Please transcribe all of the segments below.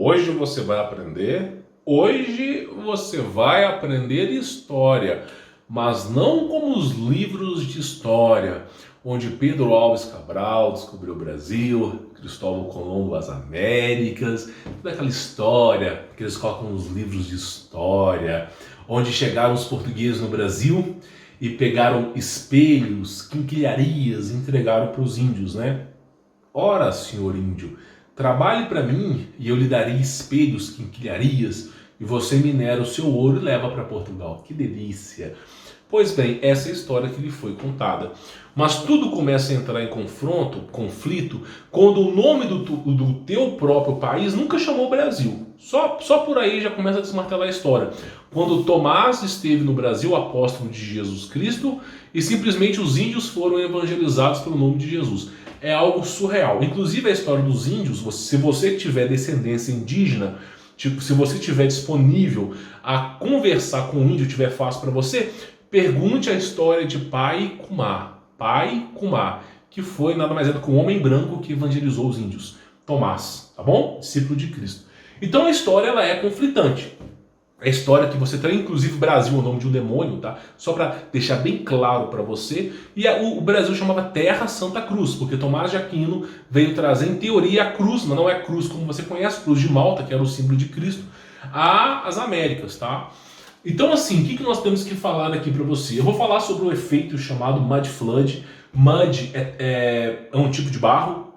Hoje você vai aprender? Hoje você vai aprender história, mas não como os livros de história, onde Pedro Álvares Cabral descobriu o Brasil, Cristóvão Colombo as Américas, toda aquela história que eles colocam nos livros de história, onde chegaram os portugueses no Brasil e pegaram espelhos, quinquilharias e entregaram para os índios, né? Ora, senhor índio, trabalhe para mim e eu lhe darei espelhos, quinquilharias, e você minera o seu ouro e leva para Portugal. Que delícia! Pois bem, essa é a história que lhe foi contada. Mas tudo começa a entrar em conflito, quando o nome do teu próprio país nunca chamou Brasil. Só por aí já começa a desmartelar a história. Quando Tomás esteve no Brasil, apóstolo de Jesus Cristo, e simplesmente os índios foram evangelizados pelo nome de Jesus. É algo surreal. Inclusive a história dos índios, se você tiver descendência indígena, tipo, se você estiver disponível a conversar com o índio, tiver fácil para você, pergunte a história de Pai Kumá, que foi nada mais é do que um homem branco que evangelizou os índios. Tomás, tá bom? Discípulo de Cristo. Então a história ela é conflitante. A história que você tem, inclusive Brasil é o nome de um demônio, tá? Só para deixar bem claro para você. E o Brasil chamava Terra Santa Cruz, porque Tomás de Aquino veio trazer, em teoria, a cruz, mas não é cruz como você conhece, cruz de Malta, que era o símbolo de Cristo, às Américas, tá? Então, assim, o que nós temos que falar aqui para você? Eu vou falar sobre o efeito chamado Mud Flood. Mud é um tipo de barro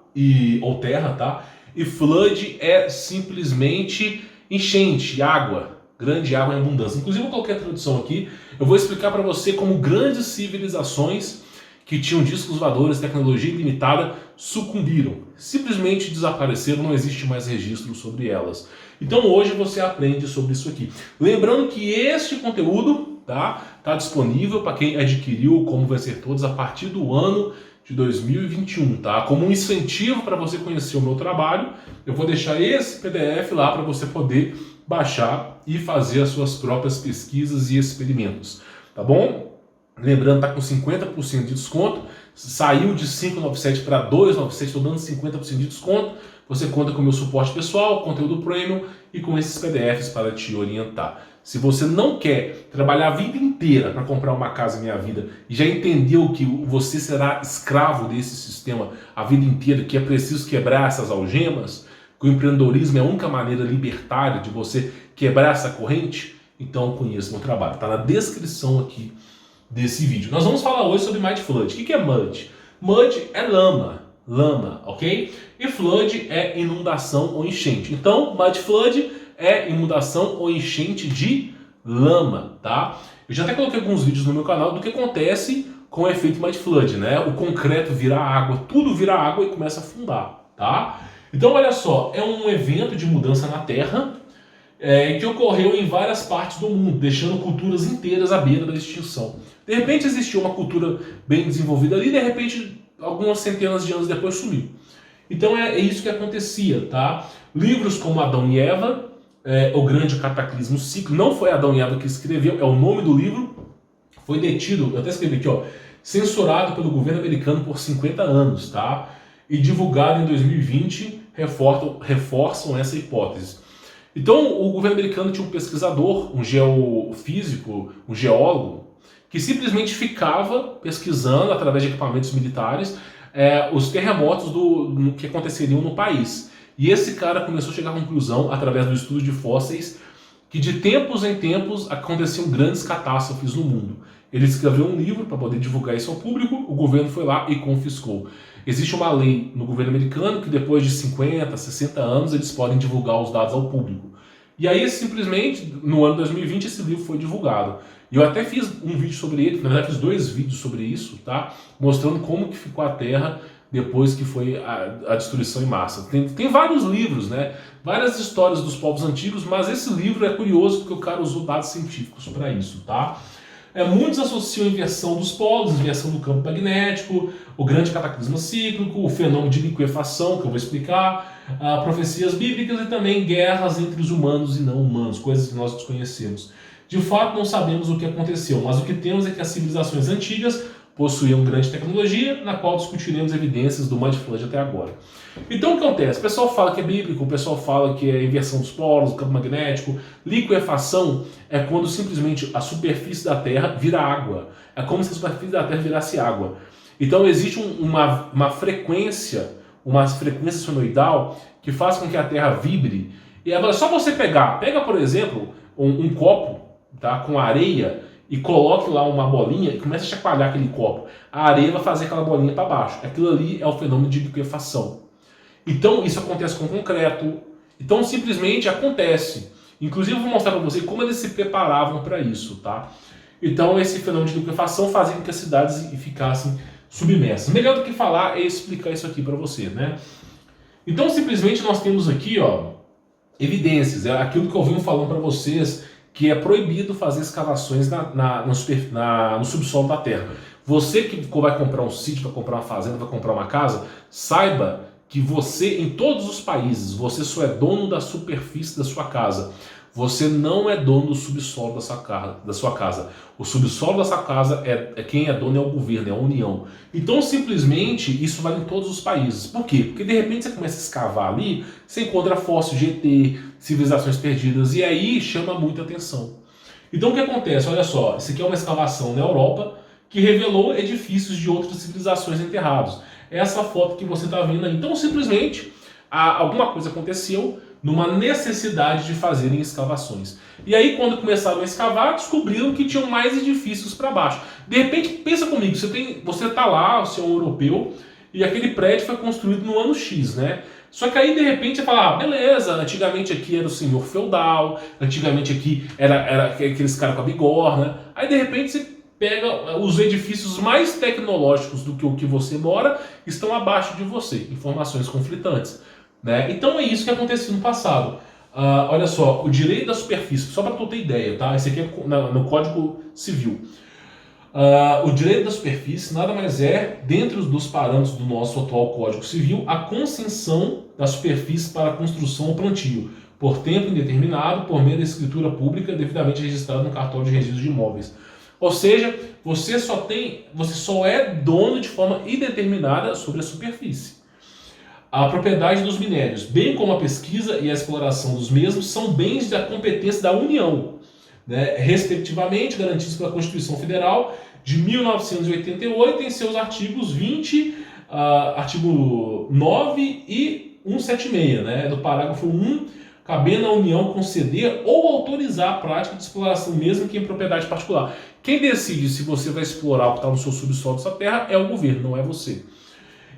ou terra, tá? E flood é simplesmente enchente, água. Grande água em abundância. Inclusive, eu coloquei a tradução aqui. Eu vou explicar para você como grandes civilizações que tinham discos voadores, tecnologia ilimitada, sucumbiram. Simplesmente desapareceram, não existe mais registro sobre elas. Então hoje você aprende sobre isso aqui. Lembrando que este conteúdo tá disponível para quem adquiriu Como Vencer Todos a partir do ano de 2021, tá? Como um incentivo para você conhecer o meu trabalho, eu vou deixar esse PDF lá para você poder baixar e fazer as suas próprias pesquisas e experimentos, tá bom? Lembrando, tá com 50% de desconto, saiu de 597 para 297, estou dando 50% de desconto. Você conta com o meu suporte pessoal, conteúdo premium e com esses PDFs para te orientar. Se você não quer trabalhar a vida inteira para comprar uma casa Minha Vida e já entendeu que você será escravo desse sistema a vida inteira, que é preciso quebrar essas algemas, que o empreendedorismo é a única maneira libertária de você quebrar essa corrente, então conheça meu trabalho. Está na descrição aqui desse vídeo. Nós vamos falar hoje sobre Mud Flood. O que é Mud? Mud é lama, ok? E Flood é inundação ou enchente. Então, Mud Flood é inundação ou enchente de lama, tá? Eu já até coloquei alguns vídeos no meu canal do que acontece com o efeito Mud Flood, né? O concreto vira água, tudo vira água e começa a afundar, tá? Então, olha só, é um evento de mudança na Terra que ocorreu em várias partes do mundo, deixando culturas inteiras à beira da extinção. De repente existiu uma cultura bem desenvolvida ali, e de repente, algumas centenas de anos depois sumiu. Então é isso que acontecia, tá? Livros como Adão e Eva, O Grande Cataclismo, o Ciclo, não foi Adão e Eva que escreveu, é o nome do livro, foi detido, eu até escrevi aqui, ó, censurado pelo governo americano por 50 anos, tá? E divulgado em 2020, reforçam essa hipótese. Então, o governo americano tinha um pesquisador, um geofísico, um geólogo, que simplesmente ficava pesquisando, através de equipamentos militares, os terremotos que aconteceriam no país. E esse cara começou a chegar à conclusão, através do estudo de fósseis, que de tempos em tempos aconteciam grandes catástrofes no mundo. Ele escreveu um livro para poder divulgar isso ao público, o governo foi lá e confiscou. Existe uma lei no governo americano que depois de 50, 60 anos eles podem divulgar os dados ao público. E aí simplesmente, no ano 2020, esse livro foi divulgado. E eu até fiz um vídeo sobre ele, na verdade fiz 2 vídeos sobre isso, tá? Mostrando como que ficou a Terra depois que foi a destruição em massa. Tem vários livros, né? Várias histórias dos povos antigos, mas esse livro é curioso porque o cara usou dados científicos para isso, tá? Muitos associam a inversão dos polos, inversão do campo magnético, o grande cataclismo cíclico, o fenômeno de liquefação, que eu vou explicar, profecias bíblicas e também guerras entre os humanos e não humanos, coisas que nós desconhecemos. De fato, não sabemos o que aconteceu, mas o que temos é que as civilizações antigas possuíam grande tecnologia, na qual discutiremos evidências do Mud Flood até agora. Então o que acontece? O pessoal fala que é bíblico, o pessoal fala que é inversão dos polos, campo magnético. Liquefação é quando simplesmente a superfície da Terra vira água. É como se a superfície da Terra virasse água. Então existe uma frequência senoidal que faz com que a Terra vibre. E é só você pega por exemplo, um copo, tá, com areia e coloque lá uma bolinha e comece a chacoalhar aquele copo. A areia vai fazer aquela bolinha para baixo. Aquilo ali é o fenômeno de liquefação. Então isso acontece com concreto. Então simplesmente acontece. Inclusive eu vou mostrar para você como eles se preparavam para isso, tá? Então esse fenômeno de liquefação fazia com que as cidades ficassem submersas. Melhor do que falar é explicar isso aqui para você, né? Então simplesmente nós temos aqui, ó, evidências. É aquilo que eu venho falando para vocês, que é proibido fazer escavações no subsolo da Terra. Você que vai comprar um sítio, vai comprar uma fazenda, vai comprar uma casa, saiba que você, em todos os países, você só é dono da superfície da sua casa. Você não é dono do subsolo da sua casa. O subsolo da sua casa quem é dono é o governo, é a União. Então, simplesmente, isso vale em todos os países. Por quê? Porque, de repente, você começa a escavar ali, você encontra fósseis de ET, civilizações perdidas, e aí chama muita atenção. Então, o que acontece? Olha só, isso aqui é uma escavação na Europa que revelou edifícios de outras civilizações enterrados. Essa foto que você está vendo aí. Então, simplesmente, alguma coisa aconteceu numa necessidade de fazerem escavações. E aí, quando começaram a escavar, descobriram que tinham mais edifícios para baixo. De repente, pensa comigo, você está lá, você é um europeu, e aquele prédio foi construído no ano X, né? Só que aí, de repente, você fala, beleza, antigamente aqui era o senhor feudal, antigamente aqui era aqueles caras com a bigorna. Aí, de repente, você pega os edifícios mais tecnológicos do que o que você mora, estão abaixo de você, informações conflitantes. Né? Então é isso que aconteceu no passado. Olha só, o direito da superfície, só para tu ter ideia, tá? Esse aqui é no Código Civil. O direito da superfície nada mais é, dentro dos parâmetros do nosso atual Código Civil, a concessão da superfície para construção ou plantio, por tempo indeterminado, por meio da escritura pública devidamente registrada no cartório de registro de imóveis. Ou seja, você só é dono de forma indeterminada sobre a superfície. A propriedade dos minérios, bem como a pesquisa e a exploração dos mesmos, são bens da competência da União, né, respectivamente garantidos pela Constituição Federal de 1988 em seus artigos 20, artigo 9 e 176, né, do parágrafo 1, cabendo à União conceder ou autorizar a prática de exploração mesmo que em propriedade particular. Quem decide se você vai explorar o que está no seu subsolo dessa terra é o governo, não é você.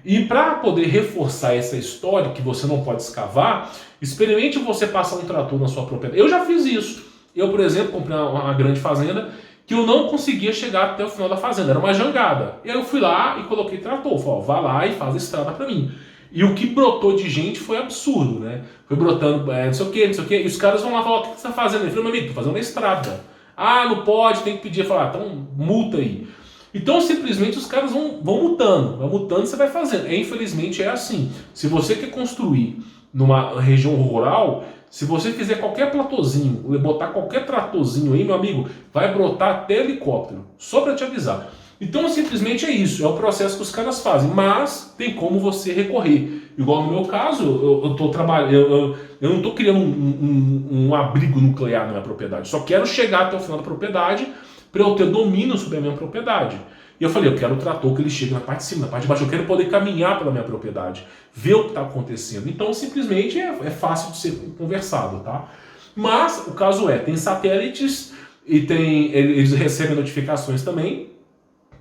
E para poder reforçar essa história que você não pode escavar, experimente você passar um trator na sua propriedade. Eu já fiz isso. Eu, por exemplo, comprei uma grande fazenda que eu não conseguia chegar até o final da fazenda. Era uma jangada. E aí eu fui lá e coloquei trator. Falei, ó, vai lá e faz a estrada para mim. E o que brotou de gente foi absurdo, né? Foi brotando, não sei o que, não sei o que. E os caras vão lá e falam, o que você está fazendo? Eu falei, meu amigo, tô fazendo uma estrada. Ah, não pode, tem que pedir. Eu falei, então multa aí. Então, simplesmente, os caras vão mutando e você vai fazendo. Infelizmente, é assim. Se você quer construir numa região rural, se você fizer qualquer platôzinho, botar qualquer tratorzinho aí, meu amigo, vai brotar até helicóptero. Só para te avisar. Então, simplesmente é isso. É o processo que os caras fazem. Mas tem como você recorrer. Igual no meu caso, eu tô trabalhando, eu não estou criando um abrigo nuclear na minha propriedade. Só quero chegar até o final da propriedade para eu ter domínio sobre a minha propriedade. E eu falei, eu quero o trator que ele chegue na parte de cima, na parte de baixo, eu quero poder caminhar pela minha propriedade, ver o que está acontecendo. Então, simplesmente, é fácil de ser conversado, tá? Mas, o caso tem satélites e eles recebem notificações também,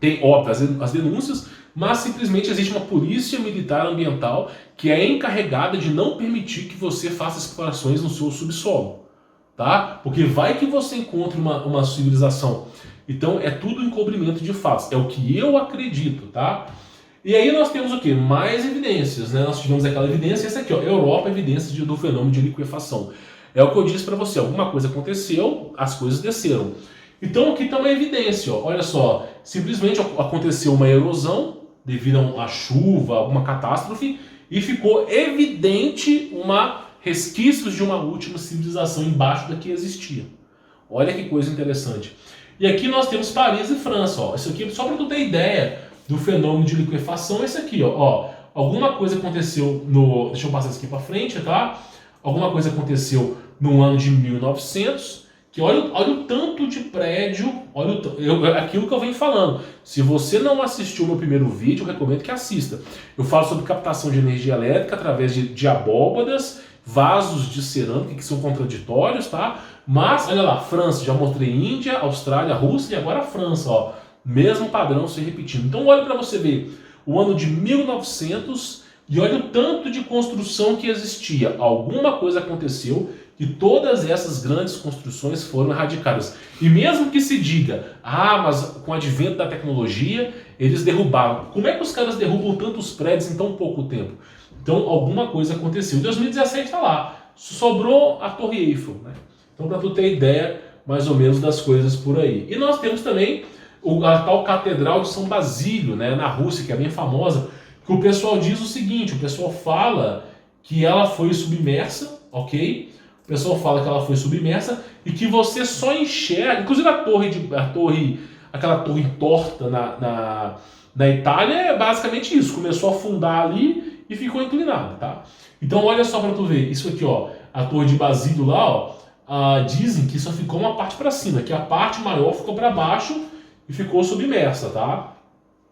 tem, óbvio, as denúncias, mas simplesmente existe uma polícia militar ambiental que é encarregada de não permitir que você faça explorações no seu subsolo. Tá? Porque vai que você encontre uma civilização. Então é tudo encobrimento de fatos. É o que eu acredito, tá? E aí nós temos o quê? Mais evidências, né? Nós tivemos aquela evidência, essa aqui, ó, Europa, evidência do fenômeno de liquefação. É o que eu disse para você, alguma coisa aconteceu, as coisas desceram. Então aqui está uma evidência, ó. Olha só, simplesmente aconteceu uma erosão devido a chuva, alguma catástrofe, e ficou evidente resquícios de uma última civilização embaixo da que existia. Olha que coisa interessante. E aqui nós temos Paris e França, ó. Isso aqui só para tu ter ideia do fenômeno de liquefação, esse aqui, ó. Alguma coisa aconteceu no... Deixa eu passar isso aqui para frente, tá? Alguma coisa aconteceu no ano de 1900, que olha o tanto de prédio, aquilo que eu venho falando. Se você não assistiu o meu primeiro vídeo, eu recomendo que assista. Eu falo sobre captação de energia elétrica através de abóbadas, vasos de cerâmica que são contraditórios, tá? Mas, olha lá, França, já mostrei Índia, Austrália, Rússia e agora a França, ó. Mesmo padrão se repetindo. Então olha para você ver o ano de 1900 e olha o tanto de construção que existia. Alguma coisa aconteceu e todas essas grandes construções foram erradicadas. E mesmo que se diga, mas com o advento da tecnologia, eles derrubaram. Como é que os caras derrubam tantos prédios em tão pouco tempo? Então alguma coisa aconteceu. Em 2017 está lá, sobrou a Torre Eiffel, né? Então para tu ter ideia mais ou menos das coisas por aí. E nós temos também a tal Catedral de São Basílio, né, na Rússia, que é bem famosa, que o pessoal diz o seguinte, o pessoal fala que ela foi submersa, ok? O pessoal fala que ela foi submersa e que você só enxerga, inclusive aquela torre torta na Itália é basicamente isso, começou a afundar ali e ficou inclinada, tá? Então olha só para tu ver, isso aqui, ó, a Torre de Basílio lá, ó, dizem que só ficou uma parte para cima, que a parte maior ficou para baixo e ficou submersa, tá?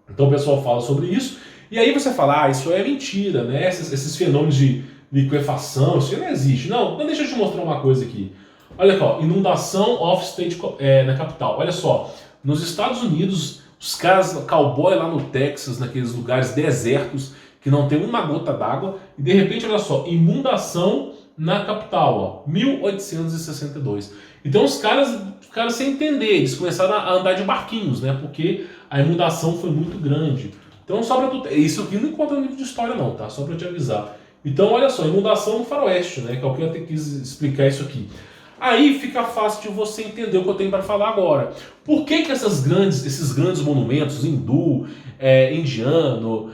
Então o pessoal fala sobre isso. E aí você fala, isso é mentira, né? Esses fenômenos de liquefação, isso não existe. Não, deixa eu te mostrar uma coisa aqui. Olha aqui, ó, inundação off-state na capital. Olha só, nos Estados Unidos, os caras, cowboy lá no Texas, naqueles lugares desertos, que não tem uma gota d'água, e de repente, olha só, inundação na capital, ó, 1862. Então os caras ficaram sem entender, eles começaram a andar de barquinhos, né? Porque a inundação foi muito grande. Então só pra tu... Isso aqui não encontra no livro de história não, tá? Só pra te avisar. Então olha só, inundação no faroeste, né? Que é o que eu quis explicar isso aqui. Aí fica fácil de você entender o que eu tenho para falar agora. Por que esses grandes monumentos hindu, indiano,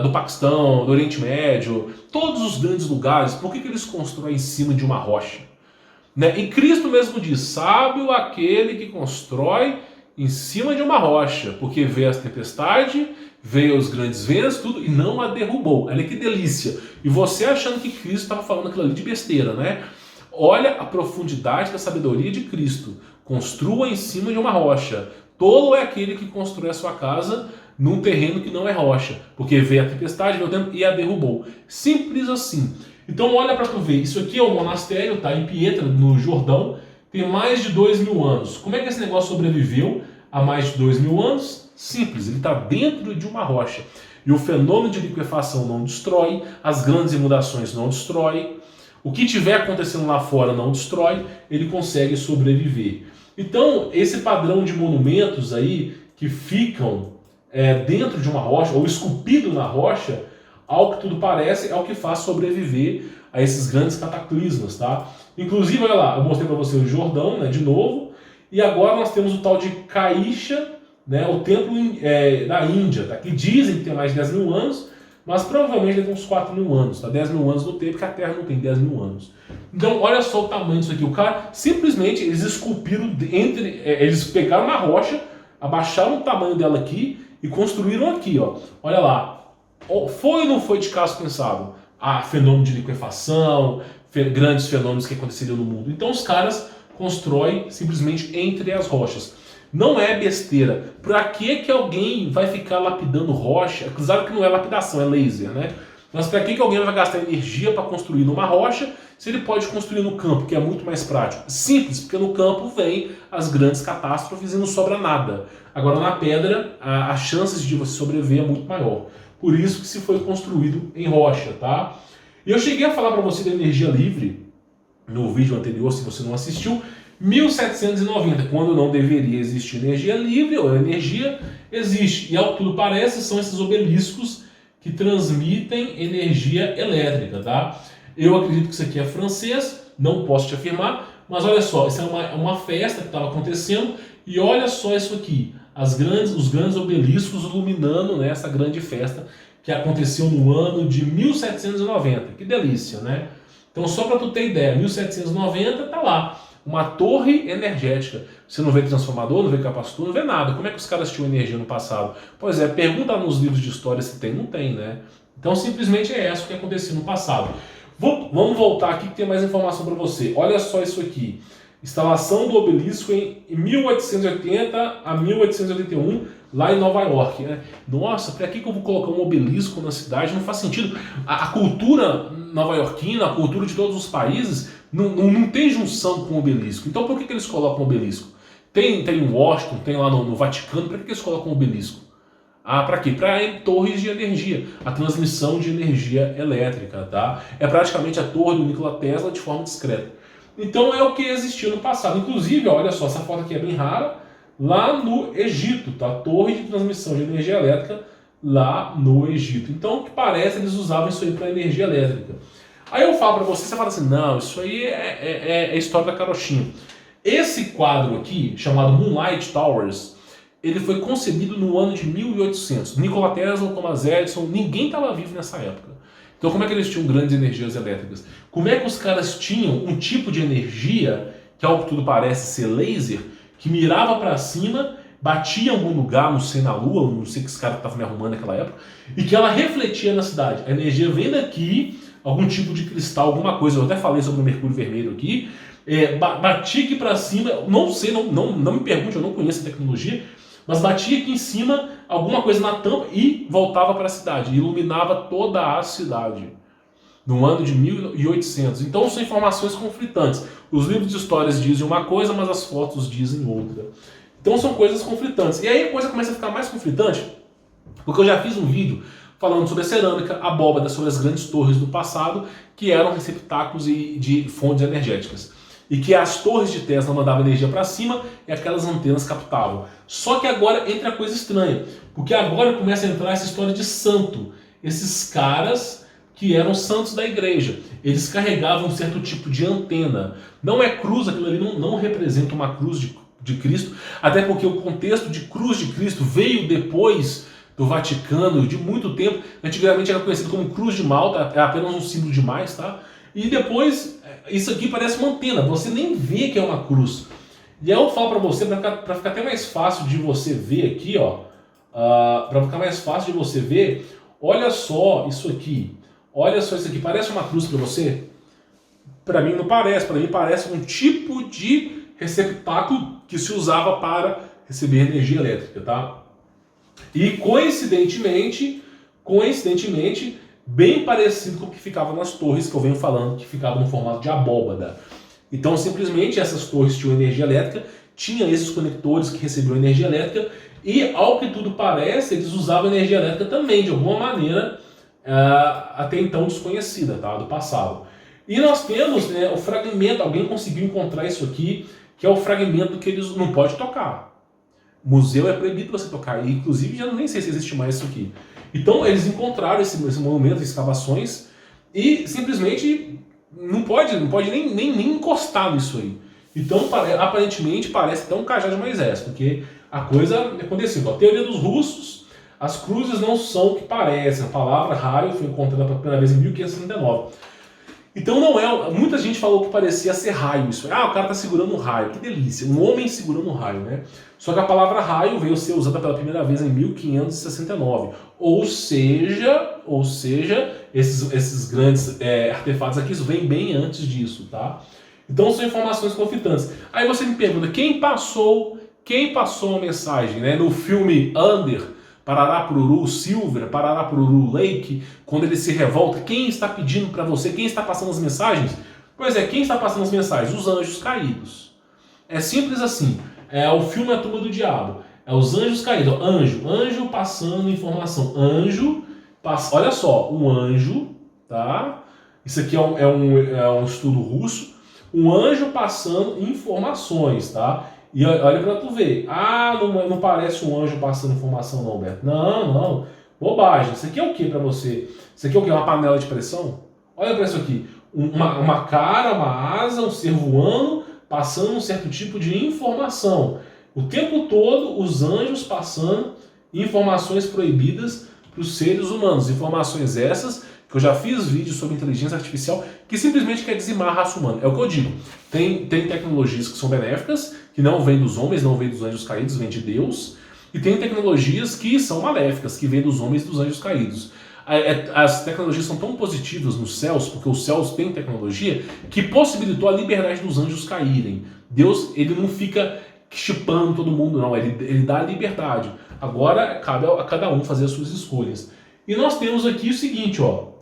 do Paquistão, do Oriente Médio, todos os grandes lugares, por que eles constroem em cima de uma rocha? Né? E Cristo mesmo diz, sábio aquele que constrói em cima de uma rocha, porque veio a tempestade, veio os grandes ventos, tudo, e não a derrubou. Olha que delícia. E você achando que Cristo estava falando aquilo ali de besteira, né? Olha a profundidade da sabedoria de Cristo. Construa em cima de uma rocha. Tolo é aquele que constrói a sua casa num terreno que não é rocha, porque veio a tempestade, veio o tempo e a derrubou. Simples assim. Então olha para tu ver, isso aqui é um monastério, tá? Em Pietra, no Jordão, tem mais de 2.000 anos. Como é que esse negócio sobreviveu a mais de 2.000 anos? Simples, ele está dentro de uma rocha. E o fenômeno de liquefação não destrói, as grandes inundações não destrói, o que tiver acontecendo lá fora não destrói, ele consegue sobreviver. Então, esse padrão de monumentos aí que ficam dentro de uma rocha, ou esculpido na rocha, ao que tudo parece, é o que faz sobreviver a esses grandes cataclismas, tá? Inclusive, olha lá, eu mostrei para você o Jordão, né, de novo, e agora nós temos o tal de Caixa, né, o templo da Índia, tá? Que dizem que tem mais de 10.000 anos, mas provavelmente deve ter uns 4.000 anos, tá? 10.000 anos no tempo, que a Terra não tem 10.000 anos. Então, olha só o tamanho disso aqui. O cara, simplesmente, eles esculpiram eles pegaram uma rocha, abaixaram o tamanho dela aqui e construíram aqui, ó. Olha lá. Foi ou não foi de caso pensado? Fenômeno de liquefação, grandes fenômenos que aconteceriam no mundo. Então, os caras constroem simplesmente entre as rochas. Não é besteira. Pra que alguém vai ficar lapidando rocha? Claro que não é lapidação, é laser, né? Mas pra que alguém vai gastar energia para construir numa rocha se ele pode construir no campo, que é muito mais prático? Simples, porque no campo vem as grandes catástrofes e não sobra nada. Agora na pedra, as chances de você sobreviver é muito maior. Por isso que se foi construído em rocha, tá? E eu cheguei a falar para você da energia livre no vídeo anterior, se você não assistiu, 1790, quando não deveria existir energia livre, ou energia existe. E ao que tudo parece, são esses obeliscos que transmitem energia elétrica, tá? Eu acredito que isso aqui é francês, não posso te afirmar, mas olha só, isso é uma festa que estava acontecendo, e olha só isso aqui, os grandes obeliscos iluminando, né, essa grande festa que aconteceu no ano de 1790. Que delícia, né? Então, só para tu ter ideia, 1790 tá lá. uma torre energética. Você não vê transformador, não vê capacitor, não vê nada. Como é que os caras tinham energia no passado? Pois é, pergunta nos livros de história se tem, não tem, né? Então simplesmente é isso que acontecia no passado. Vamos voltar aqui que tem mais informação para você. Olha só isso aqui. Instalação do obelisco em 1880 a 1881, lá em Nova York. Né? Nossa, para que eu vou colocar um obelisco na cidade? Não faz sentido. A cultura nova-iorquina, a cultura de todos os países, não tem junção com o obelisco. Então por que eles colocam o obelisco? Tem em Washington, tem lá no Vaticano, para que eles colocam o obelisco? Ah, para quê? Para torres de energia, a transmissão de energia elétrica, tá? É praticamente a torre do Nikola Tesla de forma discreta. Então é o que existiu no passado. Inclusive, olha só, essa foto aqui é bem rara, lá no Egito, tá? Torre de transmissão de energia elétrica lá no Egito. Então, o que parece, eles usavam isso aí para energia elétrica. Aí eu falo para você fala assim, não, isso aí é história da carochinha. Esse quadro aqui, chamado Moonlight Towers, ele foi concebido no ano de 1800. Nikola Tesla, Thomas Edison, ninguém estava vivo nessa época. Então como é que eles tinham grandes energias elétricas? Como é que os caras tinham um tipo de energia, que ao que tudo parece ser laser, que mirava para cima, batia em algum lugar, não sei, na Lua, não sei que esse cara estava me arrumando naquela época, e que ela refletia na cidade. A energia vem daqui, algum tipo de cristal, alguma coisa, eu até falei sobre o mercúrio vermelho aqui, batia aqui para cima, não sei, não me pergunte, eu não conheço a tecnologia, mas batia aqui em cima alguma coisa na tampa e voltava para a cidade, iluminava toda a cidade, no ano de 1800. Então são informações conflitantes. Os livros de histórias dizem uma coisa, mas as fotos dizem outra. Então são coisas conflitantes. E aí a coisa começa a ficar mais conflitante, porque eu já fiz um vídeo falando sobre a cerâmica, a abóbada, sobre as grandes torres do passado, que eram receptáculos de fontes energéticas. E que as torres de Tesla mandavam energia para cima e aquelas antenas captavam. Só que agora entra a coisa estranha, porque agora começa a entrar essa história de santo. Esses caras que eram santos da igreja, eles carregavam um certo tipo de antena. Não é cruz, aquilo ali não representa uma cruz de Cristo, até porque o contexto de cruz de Cristo veio depois do Vaticano, de muito tempo. Antigamente era conhecido como cruz de Malta, é apenas um símbolo de mais, tá? E depois, isso aqui parece uma antena, você nem vê que é uma cruz. E aí eu falo para você, para ficar até mais fácil de você ver aqui, ó, para ficar mais fácil de você ver, olha só isso aqui. Olha só isso aqui, parece uma cruz para você? Para mim não parece, para mim parece um tipo de receptáculo que se usava para receber energia elétrica, tá? E coincidentemente, bem parecido com o que ficava nas torres que eu venho falando, que ficava no formato de abóbada. Então, simplesmente, essas torres tinham energia elétrica, tinha esses conectores que recebiam energia elétrica, e, ao que tudo parece, eles usavam energia elétrica também, de alguma maneira, até então desconhecida, tá? Do passado. E nós temos, né, o fragmento, alguém conseguiu encontrar isso aqui, que é o fragmento que eles não podem tocar. Museu é proibido você tocar, e inclusive já nem sei se existe mais isso aqui. Então eles encontraram esse monumento, escavações, e simplesmente não pode nem encostar nisso aí. Então aparentemente parece até um cajado de Moisés, porque a coisa aconteceu. A teoria dos russos, as cruzes não são o que parecem. A palavra raio foi encontrada pela primeira vez em 1539. Então não é. Muita gente falou que parecia ser raio isso. Ah, o cara tá segurando um raio. Que delícia. Um homem segurando um raio, né? Só que a palavra raio veio ser usada pela primeira vez em 1569. Ou seja, esses grandes artefatos aqui, isso vem bem antes disso, tá? Então são informações conflitantes. Aí você me pergunta, quem passou a mensagem, né? No filme Under, Pararapururu Silver, Pararapururu Lake, quando ele se revolta, quem está pedindo para você, quem está passando as mensagens? Pois é, quem está passando as mensagens? Os anjos caídos. É simples assim. O filme A Tumba do Diabo. É os anjos caídos. Anjo passando informação. Olha só, um anjo, tá? Isso aqui é um estudo russo. Um anjo passando informações, tá? E olha pra tu ver. Não parece um anjo passando informação não, Beto. Não. Bobagem. Isso aqui é o que pra você? Isso aqui é o que? Uma panela de pressão? Olha pra isso aqui. Uma cara, uma asa, um ser voando, passando um certo tipo de informação. O tempo todo, os anjos passando informações proibidas para os seres humanos. Informações essas que que eu já fiz vídeos sobre inteligência artificial que simplesmente quer dizimar a raça humana. É o que eu digo. Tem tecnologias que são benéficas, que não vêm dos homens, não vêm dos anjos caídos, vêm de Deus. E tem tecnologias que são maléficas, que vêm dos homens e dos anjos caídos. As tecnologias são tão positivas nos céus, porque os céus têm tecnologia, que possibilitou a liberdade dos anjos caírem. Deus, ele não fica chipando todo mundo, não. Ele dá a liberdade. Agora, cabe a cada um fazer as suas escolhas. E nós temos aqui o seguinte, ó,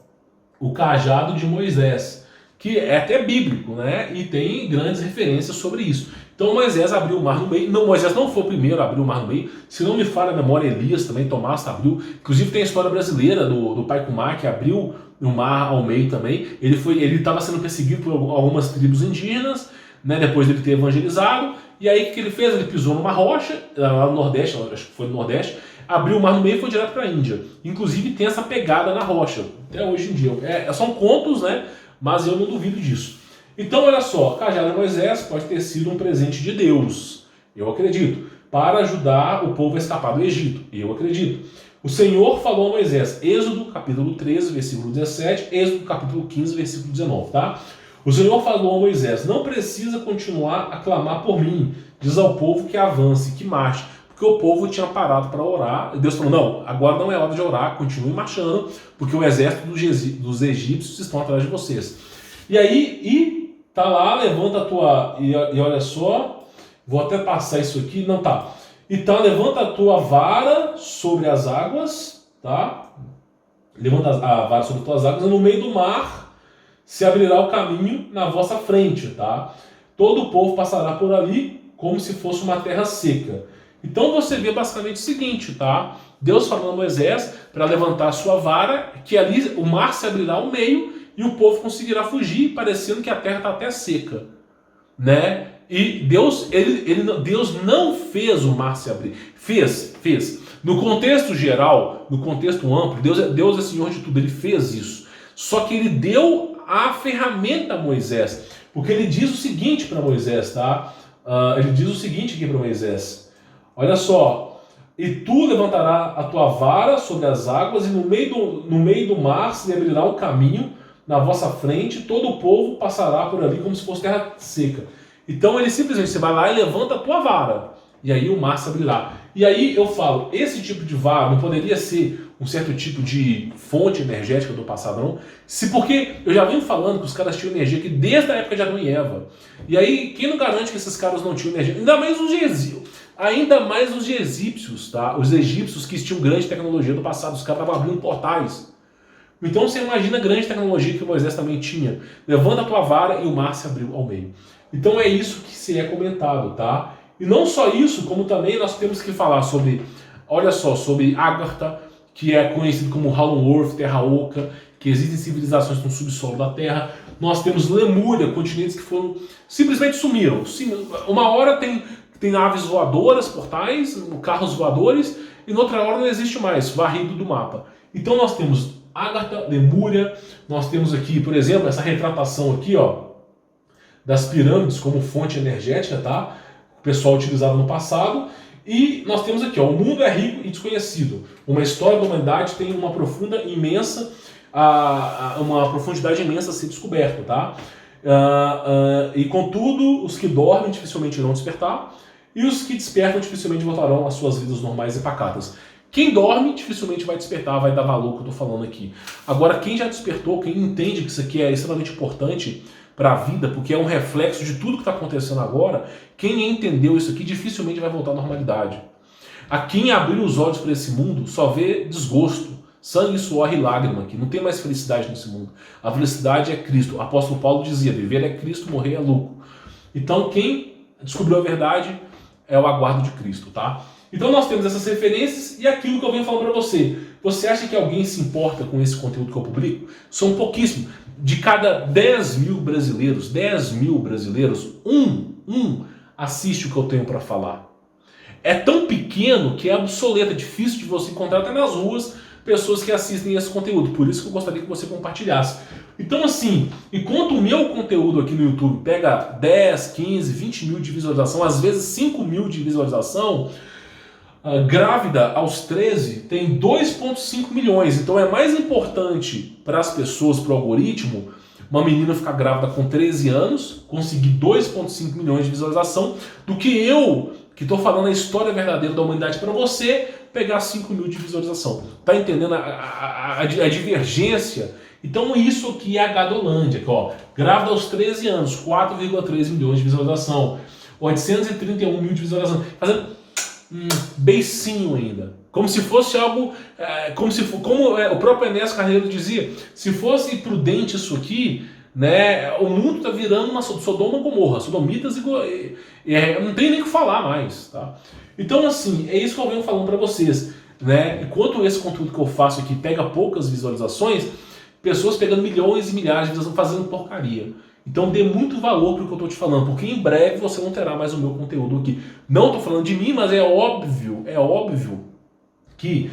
o cajado de Moisés, que é até bíblico, né? E tem grandes referências sobre isso. Então Moisés abriu o mar no meio. Não, Moisés não foi o primeiro a abrir o mar no meio. Se não me falha a memória, Elias também, Tomás abriu. Inclusive tem a história brasileira do pai Kumar, que abriu o mar ao meio também. Ele estava sendo perseguido por algumas tribos indígenas, né? Depois dele ter evangelizado. E aí o que ele fez? Ele pisou numa rocha, lá no Nordeste, acho que foi no Nordeste, abriu o mar no meio e foi direto para a Índia. Inclusive tem essa pegada na rocha, até hoje em dia. São contos, né? Mas eu não duvido disso. Então, olha só, cajado de Moisés pode ter sido um presente de Deus, eu acredito, para ajudar o povo a escapar do Egito, eu acredito. O Senhor falou a Moisés, Êxodo capítulo 13, versículo 17, Êxodo capítulo 15, versículo 19, tá? O Senhor falou a Moisés, não precisa continuar a clamar por mim, diz ao povo que avance, que marche, porque o povo tinha parado para orar. Deus falou, não, agora não é hora de orar, continue marchando, porque o exército dos egípcios estão atrás de vocês. E aí, tá lá, levanta a tua, e olha só, vou até passar isso aqui, não tá. Então, levanta a tua vara sobre as águas, tá? Levanta a vara sobre as tuas águas, e no meio do mar se abrirá o caminho na vossa frente, tá? Todo o povo passará por ali como se fosse uma terra seca. Então você vê basicamente o seguinte, tá? Deus falando a Moisés para levantar a sua vara, que ali o mar se abrirá ao meio e o povo conseguirá fugir, parecendo que a terra está até seca, né? E Deus, Deus não fez o mar se abrir. Fez. No contexto geral, no contexto amplo, Deus é Senhor de tudo, Ele fez isso. Só que Ele deu a ferramenta a Moisés, porque Ele diz o seguinte para Moisés, tá? Ele diz o seguinte aqui para Moisés, olha só, e tu levantarás a tua vara sobre as águas, e no meio do mar se abrirá um caminho na vossa frente, todo o povo passará por ali como se fosse terra seca. Então ele simplesmente, você vai lá e levanta a tua vara, e aí o mar se abrirá. E aí eu falo, esse tipo de vara não poderia ser um certo tipo de fonte energética do passado, não? Porque eu já venho falando que os caras tinham energia aqui desde a época de Adão e Eva. E aí, quem não garante que esses caras não tinham energia? Ainda mais os egípcios, tá? Os egípcios que tinham grande tecnologia do passado, os caras estavam abrindo portais. Então você imagina a grande tecnologia que Moisés também tinha. Levanta a tua vara e o mar se abriu ao meio. Então é isso que se é comentado, tá? E não só isso, como também nós temos que falar sobre, olha só, sobre Agartha, que é conhecido como Hallow Earth, Terra Oca, que existem civilizações no subsolo da Terra. Nós temos Lemúria, continentes que foram simplesmente sumiram. Uma hora tem naves voadoras, portais, carros voadores, e noutra hora não existe mais, varrido do mapa. Então nós temos Agartha, Lemúria, nós temos aqui, por exemplo, essa retratação aqui, ó, das pirâmides como fonte energética, tá? O pessoal utilizava no passado. E nós temos aqui, ó, o mundo é rico e desconhecido. Uma história da humanidade tem uma profundidade imensa a ser descoberta, tá? E contudo, os que dormem dificilmente irão despertar, e os que despertam dificilmente voltarão às suas vidas normais e pacatas. Quem dorme dificilmente vai despertar, vai dar valor que eu estou falando aqui. Agora, quem já despertou, quem entende que isso aqui é extremamente importante para a vida, porque é um reflexo de tudo que está acontecendo agora, quem entendeu isso aqui dificilmente vai voltar à normalidade. A quem abriu os olhos para esse mundo só vê desgosto, sangue, suor e lágrima, que não tem mais felicidade nesse mundo. A felicidade é Cristo. O apóstolo Paulo dizia, viver é Cristo, morrer é lucro. Então quem descobriu a verdade é o aguardo de Cristo, tá? Então nós temos essas referências e aquilo que eu venho falando para você. Você acha que alguém se importa com esse conteúdo que eu publico? São pouquíssimos. De cada 10 mil brasileiros, um assiste o que eu tenho para falar. É tão pequeno que é obsoleto, é difícil de você encontrar até nas ruas pessoas que assistem esse conteúdo. Por isso que eu gostaria que você compartilhasse. Então assim, enquanto o meu conteúdo aqui no YouTube pega 10, 15, 20 mil de visualização, às vezes 5 mil de visualização, grávida aos 13 tem 2,5 milhões. Então é mais importante para as pessoas, para o algoritmo, uma menina ficar grávida com 13 anos, conseguir 2,5 milhões de visualização, do que eu, que estou falando a história verdadeira da humanidade para você, pegar 5 mil de visualização. Tá entendendo a divergência? Então isso aqui é a Gadolândia, que, ó, grávida aos 13 anos, 4,3 milhões de visualização, 831 mil de visualização, fazendo beicinho ainda. Como se fosse algo, como o próprio Enéas Carneiro dizia, se fosse prudente isso aqui, né, o mundo está virando uma Sodoma e Gomorra, sodomitas não tem nem o que falar mais, tá? Então assim, é isso que eu venho falando para vocês, né? Enquanto esse conteúdo que eu faço aqui pega poucas visualizações, pessoas pegando milhões e milhares de visualizações fazendo porcaria. Então dê muito valor para o que eu estou te falando, porque em breve você não terá mais o meu conteúdo aqui. Não estou falando de mim, mas é óbvio que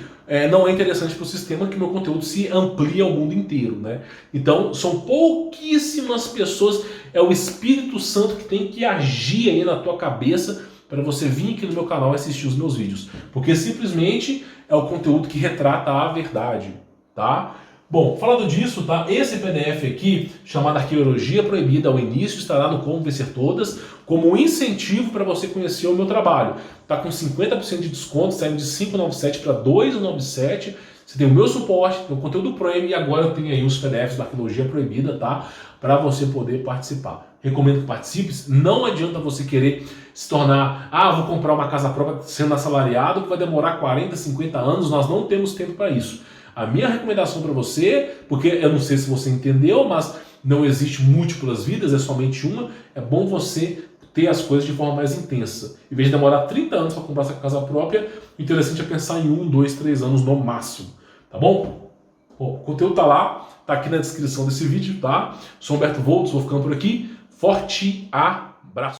não é interessante para o sistema que meu conteúdo se amplie ao mundo inteiro, né? Então são pouquíssimas pessoas, é o Espírito Santo que tem que agir aí na tua cabeça para você vir aqui no meu canal e assistir os meus vídeos, porque simplesmente é o conteúdo que retrata a verdade, tá? Bom, falando disso, tá? Esse PDF aqui, chamado Arqueologia Proibida ao Início, estará no Como Vencer Todas, como um incentivo para você conhecer o meu trabalho. Tá com 50% de desconto, saindo de 597 para 297. Você tem o meu suporte, tem o conteúdo premium e agora eu tenho aí os PDFs da Arqueologia Proibida, tá? Para você poder participar. Recomendo que participe. Não adianta você querer se tornar, vou comprar uma casa própria sendo assalariado, que vai demorar 40, 50 anos, nós não temos tempo para isso. A minha recomendação para você, porque eu não sei se você entendeu, mas não existe múltiplas vidas, é somente uma, é bom você ter as coisas de forma mais intensa. Em vez de demorar 30 anos para comprar essa casa própria, o interessante é pensar em 1, 2, 3 anos no máximo, tá bom? Bom, o conteúdo tá lá, tá aqui na descrição desse vídeo, tá? Sou Humberto Volts, vou ficando por aqui. Forte abraço!